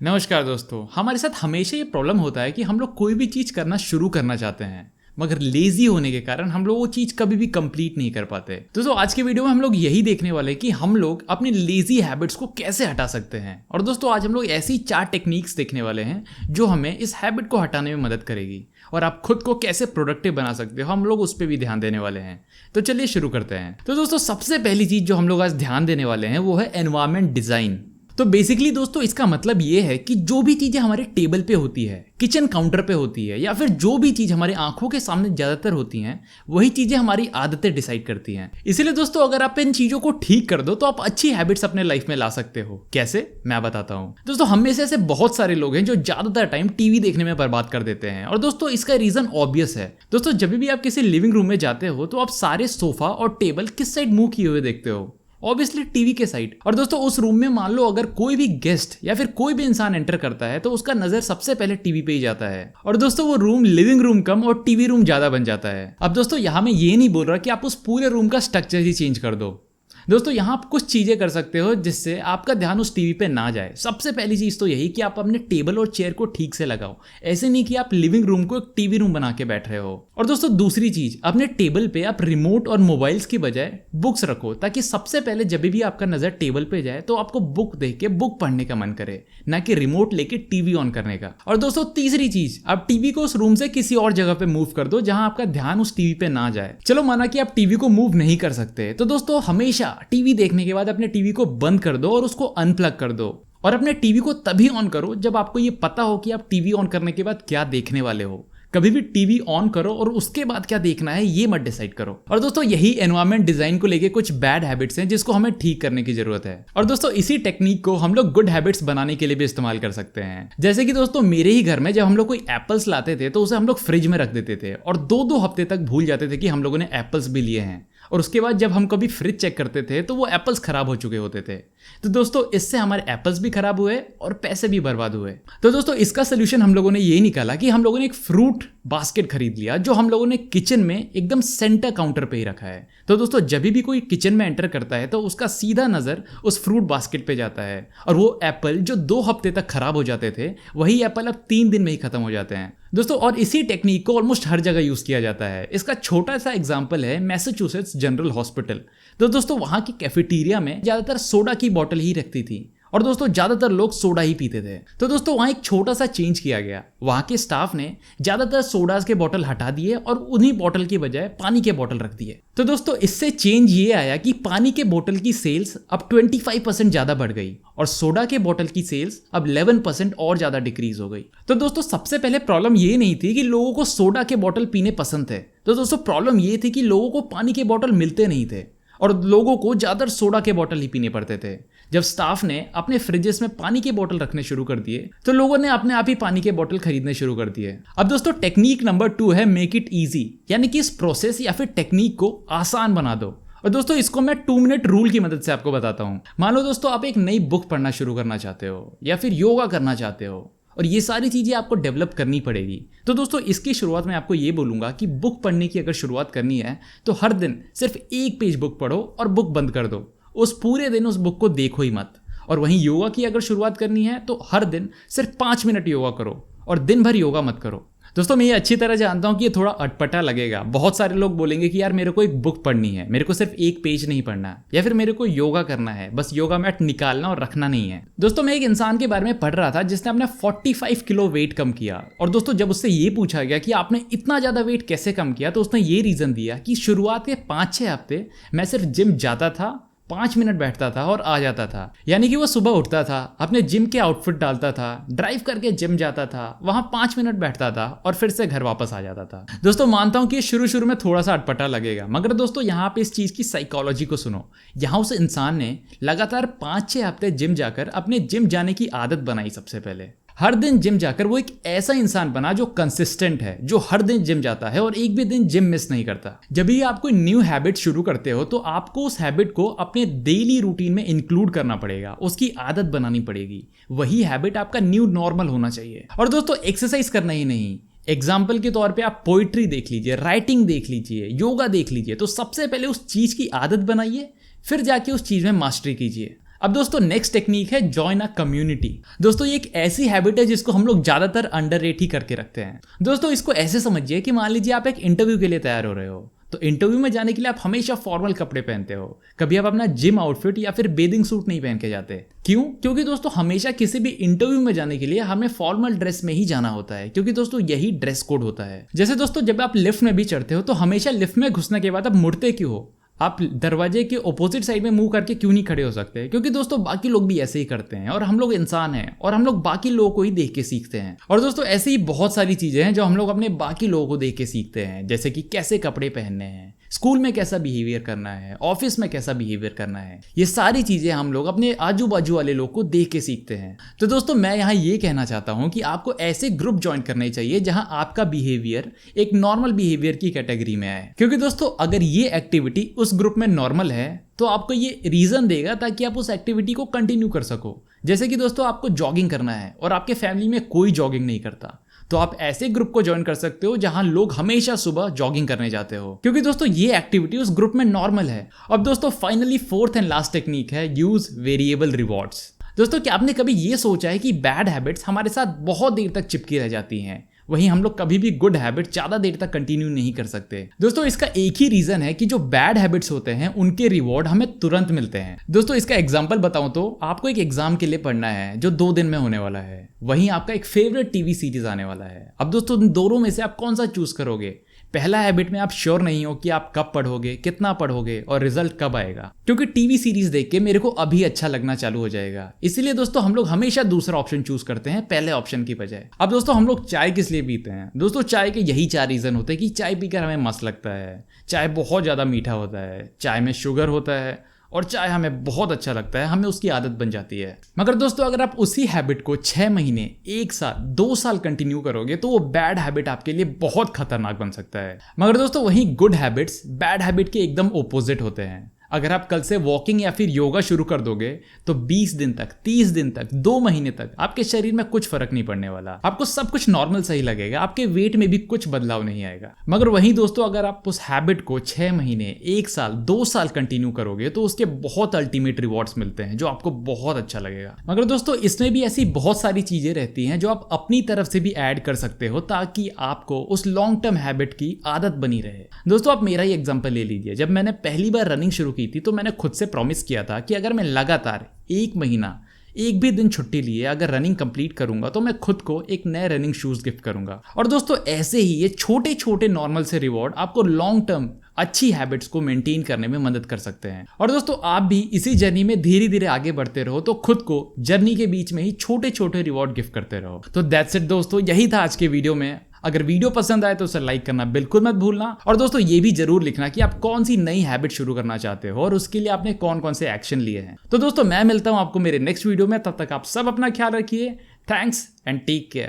नमस्कार दोस्तों। हमारे साथ हमेशा ये प्रॉब्लम होता है कि हम लोग कोई भी चीज़ करना शुरू करना चाहते हैं, मगर लेजी होने के कारण हम लोग वो चीज़ कभी भी कंप्लीट नहीं कर पाते। दोस्तों आज के वीडियो में हम लोग यही देखने वाले हैं कि हम लोग अपनी लेजी हैबिट्स को कैसे हटा सकते हैं। और दोस्तों आज हम लोग ऐसी 4 टेक्निक्स देखने वाले हैं जो हमें इस हैबिट को हटाने में मदद करेगी और आप खुद को कैसे प्रोडक्टिव बना सकते हो, हम लोग उस पर भी ध्यान देने वाले हैं। तो चलिए शुरू करते हैं। तो दोस्तों सबसे पहली चीज़ जो हम लोग आज ध्यान देने वाले हैं वो है एनवायरनमेंट डिज़ाइन। तो बेसिकली दोस्तों इसका मतलब ये है कि जो भी चीज़ें हमारे टेबल पे होती है, किचन काउंटर पे होती है, या फिर जो भी चीज़ हमारे आंखों के सामने ज़्यादातर होती हैं, वही चीज़ें हमारी आदतें डिसाइड करती हैं। इसीलिए दोस्तों अगर आप इन चीज़ों को ठीक कर दो तो आप अच्छी हैबिट्स अपने लाइफ में ला सकते हो। कैसे, मैं बताता हूँ। दोस्तों हम में से ऐसे बहुत सारे लोग हैं जो ज़्यादातर टाइम टीवी देखने में बर्बाद कर देते हैं। और दोस्तों इसका रीज़न ऑब्वियस है। दोस्तों जब भी आप किसी लिविंग रूम में जाते हो तो आप सारे सोफा और टेबल किस साइड मुंह किए हुए देखते हो? ऑब्वियसली टीवी के साइड। और दोस्तों उस रूम में मान लो अगर कोई भी गेस्ट या फिर कोई भी इंसान एंटर करता है तो उसका नजर सबसे पहले टीवी पे ही जाता है। और दोस्तों वो रूम लिविंग रूम कम और टीवी रूम ज्यादा बन जाता है। अब दोस्तों यहाँ मैं ये नहीं बोल रहा कि आप उस पूरे रूम का स्ट्रक्चर ही चेंज कर दो। दोस्तों यहाँ आप कुछ चीज़ें कर सकते हो जिससे आपका ध्यान उस टीवी पे ना जाए। सबसे पहली चीज़ तो यही कि आप अपने टेबल और चेयर को ठीक से लगाओ। ऐसे नहीं कि आप लिविंग रूम को एक टीवी रूम बना के बैठ रहे हो। और दोस्तों दूसरी चीज़, अपने टेबल पे आप रिमोट और मोबाइल्स की बजाय बुक्स रखो, ताकि सबसे पहले जब भी आपका नज़र टेबल पे जाए तो आपको बुक देख के बुक पढ़ने का मन करे, ना कि रिमोट लेके टीवी ऑन करने का। और दोस्तों तीसरी चीज़, आप टीवी को उस रूम से किसी और जगह पे मूव कर दो जहां आपका ध्यान उस टीवी पे ना जाए। चलो माना कि आप टीवी को मूव नहीं कर सकते, तो दोस्तों हमेशा टीवी देखने के बाद अपने टीवी को बंद कर दो और उसको अनप्लग कर दो। और अपने टीवी को तभी ऑन करो जब आपको ये पता हो कि आप टीवी ऑन करने के बाद क्या देखने वाले हो। कभी भी टीवी ऑन करो और उसके बाद क्या देखना है ये मत डिसाइड करो। और दोस्तों यही एनवायरनमेंट डिजाइन को लेके कुछ बैड हैबिट्स हैं जिसको हमें ठीक करने की जरूरत है। और दोस्तों इसी टेक्निक को हम लोग गुड हैबिट्स बनाने के लिए भी इस्तेमाल कर सकते हैं। जैसे कि दोस्तों मेरे ही घर में जब हम लोग कोई एप्पल्स लाते थे तो उसे हम लोग फ्रिज में रख देते थे और 2-2 हफ्ते तक भूल जाते थे कि हम लोगों ने एप्पल्स भी लिए हैं। और उसके बाद जब हम कभी फ्रिज चेक करते थे तो वो एप्पल्स खराब हो चुके होते थे। तो दोस्तों इससे हमारे एप्पल्स भी खराब हुए और पैसे भी बर्बाद हुए। तो दोस्तों इसका सोल्यूशन हम लोगों ने ये निकाला कि हम लोगों ने एक फ्रूट बास्केट खरीद लिया जो हम लोगों ने किचन में एकदम सेंटर काउंटर पे ही रखा है। तो दोस्तों जब भी कोई किचन में एंटर करता है तो उसका सीधा नजर उस फ्रूट बास्केट पे जाता है और वो एप्पल जो 2 हफ्ते तक खराब हो जाते थे वही एप्पल अब 3 दिन में ही खत्म हो जाते हैं दोस्तों। और इसी टेक्निक को ऑलमोस्ट हर जगह यूज किया जाता है। इसका छोटा सा एग्जांपल है मैसाचुसेट्स जनरल हॉस्पिटल। तो दोस्तों वहां की कैफेटेरिया में ज्यादातर सोडा की बोतल ही रखती थी और दोस्तों ज्यादातर लोग सोडा ही पीते थे। तो दोस्तों वहां एक छोटा सा चेंज किया गया। वहां के स्टाफ ने ज्यादातर सोडास के बोतल हटा दिए और उन्हीं बोतल की बजाय पानी के बोतल रख दिए। तो दोस्तों इससे चेंज ये आया कि पानी के बोतल की सेल्स अब 25% ज्यादा बढ़ गई और सोडा के बोतल की सेल्स अब 11% और ज्यादा डिक्रीज हो गई। तो दोस्तों सबसे पहले प्रॉब्लम ये नहीं थी कि लोगों को सोडा के बोतल पीने पसंद थे। तो दोस्तों प्रॉब्लम ये थी कि लोगों को पानी के बोतल मिलते नहीं थे और लोगों को ज्यादातर सोडा के बोतल ही पीने पड़ते थे। जब स्टाफ ने अपने फ्रिजेस में पानी के बोतल रखने शुरू कर दिए तो लोगों ने अपने आप ही पानी के बोतल खरीदने शुरू कर दिए। अब दोस्तों टेक्निक नंबर 2 है मेक इट इजी, यानी कि इस प्रोसेस या फिर टेक्निक को आसान बना दो। और दोस्तों इसको मैं 2 मिनट रूल की मदद से आपको बताता हूं। मान लो दोस्तों आप एक नई बुक पढ़ना शुरू करना चाहते हो या फिर योगा करना चाहते हो और ये सारी चीजें आपको डेवलप करनी पड़ेगी। तो दोस्तों इसकी शुरुआत में आपको ये बोलूंगा कि बुक पढ़ने की अगर शुरुआत करनी है तो हर दिन सिर्फ 1 पेज बुक पढ़ो और बुक बंद कर दो। उस पूरे दिन उस बुक को देखो ही मत। और वहीं योगा की अगर शुरुआत करनी है तो हर दिन सिर्फ 5 मिनट योगा करो और दिन भर योगा मत करो। दोस्तों मैं ये अच्छी तरह जानता हूँ कि ये थोड़ा अटपटा लगेगा। बहुत सारे लोग बोलेंगे कि यार मेरे को एक बुक पढ़नी है, मेरे को सिर्फ 1 पेज नहीं पढ़ना, या फिर मेरे को योगा करना है, बस योगा मैट निकालना और रखना नहीं है। दोस्तों मैं एक इंसान के बारे में पढ़ रहा था जिसने अपना 45 किलो वेट कम किया। और दोस्तों जब उससे ये पूछा गया कि आपने इतना ज़्यादा वेट कैसे कम किया तो उसने ये रीज़न दिया कि शुरुआत के 5-6 हफ्ते मैं सिर्फ जिम जाता था, 5 मिनट बैठता था और आ जाता था। यानी कि वो सुबह उठता था, अपने जिम के आउटफिट डालता था, ड्राइव करके जिम जाता था, वहां 5 मिनट बैठता था और फिर से घर वापस आ जाता था। दोस्तों मानता हूं कि शुरू में थोड़ा सा अटपटा लगेगा, मगर दोस्तों यहाँ पे इस चीज की साइकोलॉजी को सुनो। यहाँ उस इंसान ने लगातार 5-6 हफ्ते जिम जाकर अपने जिम जाने की आदत बनाई। सबसे पहले हर दिन जिम जाकर वो एक ऐसा इंसान बना जो कंसिस्टेंट है, जो हर दिन जिम जाता है और एक भी दिन जिम मिस नहीं करता। जब भी आप कोई न्यू हैबिट शुरू करते हो तो आपको उस हैबिट को अपने डेली रूटीन में इंक्लूड करना पड़ेगा, उसकी आदत बनानी पड़ेगी। वही हैबिट आपका न्यू नॉर्मल होना चाहिए। और दोस्तों एक्सरसाइज करना ही नहीं, एग्जाम्पल के तौर पे आप पोइट्री देख लीजिए, राइटिंग देख लीजिए, योगा देख लीजिए। तो सबसे पहले उस चीज की आदत बनाइए, फिर जाके उस चीज में मास्टरी कीजिए। अब दोस्तों नेक्स्ट टेक्निक है जॉइन अ कम्युनिटी। दोस्तों ये एक ऐसी हैबिट है जिसको हम लोग ज्यादातर अंडररेट ही करके रखते हैं। दोस्तों इसको ऐसे समझिए कि मान लीजिए आप एक इंटरव्यू के लिए तैयार हो रहे हो, तो इंटरव्यू में जाने के लिए आप हमेशा फॉर्मल कपड़े पहनते हो, कभी आप अपना जिम आउटफिट या फिर बेदिंग सूट नहीं पहन के जाते। क्यों? क्योंकि दोस्तों हमेशा किसी भी इंटरव्यू में जाने के लिए हमें फॉर्मल ड्रेस में ही जाना होता है, क्योंकि दोस्तों यही ड्रेस कोड होता है। जैसे दोस्तों जब आप लिफ्ट में भी चढ़ते हो तो हमेशा लिफ्ट में घुसने के बाद आप मुड़ते क्यों हो? आप दरवाजे के ऑपोजिट साइड में मुंह करके क्यों नहीं खड़े हो सकते? क्योंकि दोस्तों बाकी लोग भी ऐसे ही करते हैं और हम लोग इंसान हैं और हम लोग बाकी लोगों को ही देख के सीखते हैं। और दोस्तों ऐसे ही बहुत सारी चीजें हैं जो हम लोग अपने बाकी लोगों को देख के सीखते हैं, जैसे कि कैसे कपड़े पहनने हैं, स्कूल में कैसा बिहेवियर करना है, ऑफिस में कैसा बिहेवियर करना है। ये सारी चीजें हम लोग अपने आजू बाजू वाले लोग को देख के सीखते हैं। तो दोस्तों मैं यहाँ ये कहना चाहता हूँ कि आपको ऐसे ग्रुप ज्वाइन करने चाहिए जहां आपका बिहेवियर एक नॉर्मल बिहेवियर की कैटेगरी में आए, क्योंकि दोस्तों अगर ये एक्टिविटी उस ग्रुप में नॉर्मल है तो आपको ये रीजन देगा ताकि आप उस एक्टिविटी को कंटिन्यू कर सको। जैसे कि दोस्तों आपको जॉगिंग करना है और आपके फैमिली में कोई जॉगिंग नहीं करता, तो आप ऐसे ग्रुप को ज्वाइन कर सकते हो जहां लोग हमेशा सुबह जॉगिंग करने जाते हो, क्योंकि दोस्तों ये एक्टिविटी उस ग्रुप में नॉर्मल है। अब दोस्तों finally fourth and last technique है यूज वेरिएबल रिवॉर्ड्स। दोस्तों क्या आपने कभी ये सोचा है कि बैड हैबिट्स हमारे साथ बहुत देर तक चिपकी रह जाती हैं, वहीं हम लोग कभी भी गुड हैबिट ज्यादा देर तक कंटिन्यू नहीं कर सकते? दोस्तों इसका एक ही रीजन है कि जो बैड हैबिट्स होते हैं उनके रिवॉर्ड हमें तुरंत मिलते हैं। दोस्तों इसका एग्जांपल बताऊं तो आपको एक एग्जाम के लिए पढ़ना है जो 2 दिन में होने वाला है, वहीं आपका एक फेवरेट टीवी सीरीज आने वाला है। अब दोस्तों इन दोनों में से आप कौन सा चूज करोगे? पहला हैबिट में आप श्योर नहीं हो कि आप कब पढ़ोगे, कितना पढ़ोगे और रिजल्ट कब आएगा, क्योंकि टीवी सीरीज देख के मेरे को अभी अच्छा लगना चालू हो जाएगा। इसीलिए दोस्तों हम लोग हमेशा दूसरा ऑप्शन चूज करते हैं पहले ऑप्शन की बजाय। अब दोस्तों हम लोग चाय किस लिए पीते हैं? दोस्तों चाय के यही 4 रीजन होते हैं कि चाय पीकर हमें मस्त लगता है, चाय बहुत ज्यादा मीठा होता है, चाय में शुगर होता है और चाय हमें बहुत अच्छा लगता है, हमें उसकी आदत बन जाती है। मगर दोस्तों अगर आप उसी हैबिट को 6 महीने, 1 साल, 2 साल कंटिन्यू करोगे तो वो बैड हैबिट आपके लिए बहुत खतरनाक बन सकता है। मगर दोस्तों वहीं गुड हैबिट्स बैड हैबिट के एकदम ओपोजिट होते हैं। अगर आप कल से वॉकिंग या फिर योगा शुरू कर दोगे तो 20 दिन तक, 30 दिन तक, 2 महीने तक आपके शरीर में कुछ फर्क नहीं पड़ने वाला। आपको सब कुछ नॉर्मल सही लगेगा, आपके वेट में भी कुछ बदलाव नहीं आएगा। मगर वहीं दोस्तों अगर आप उस हैबिट को 6 महीने, 1 साल, 2 साल कंटिन्यू करोगे तो उसके बहुत अल्टीमेट रिवॉर्ड्स मिलते हैं जो आपको बहुत अच्छा लगेगा। मगर दोस्तों इसमें भी ऐसी बहुत सारी चीजें रहती हैं जो आप अपनी तरफ से भी ऐड कर सकते हो ताकि आपको उस लॉन्ग टर्म हैबिट की आदत बनी रहे। दोस्तों आप मेरा ही एग्जाम्पल ले लीजिए। जब मैंने पहली बार रनिंग शुरू की थी तो मैंने खुद से प्रॉमिस किया था कि अगर मैं लगातार 1 महीना, एक भी दिन छुट्टी लिए अगर रनिंग कंप्लीट करूंगा तो मैं खुद को एक नए रनिंग शूज गिफ्ट करूंगा। और दोस्तों ऐसे ही ये छोटे छोटे नॉर्मल से रिवॉर्ड आपको लॉन्ग टर्म अच्छी हैबिट्स को मेंटेन करने में मदद कर सकते हैं। और दोस्तों आप भी इसी जर्नी में धीरे धीरे आगे बढ़ते रहो, तो खुद को जर्नी के बीच में ही छोटे छोटे रिवॉर्ड गिफ्ट करते रहो। तो दैट्स इट दोस्तों, यही था आज के वीडियो में। अगर वीडियो पसंद आए तो उसे लाइक करना बिल्कुल मत भूलना। और दोस्तों ये भी जरूर लिखना कि आप कौन सी नई हैबिट शुरू करना चाहते हो और उसके लिए आपने कौन कौन से एक्शन लिए हैं। तो दोस्तों मैं मिलता हूं आपको मेरे नेक्स्ट वीडियो में, तब तक आप सब अपना ख्याल रखिए। Thanks and take care.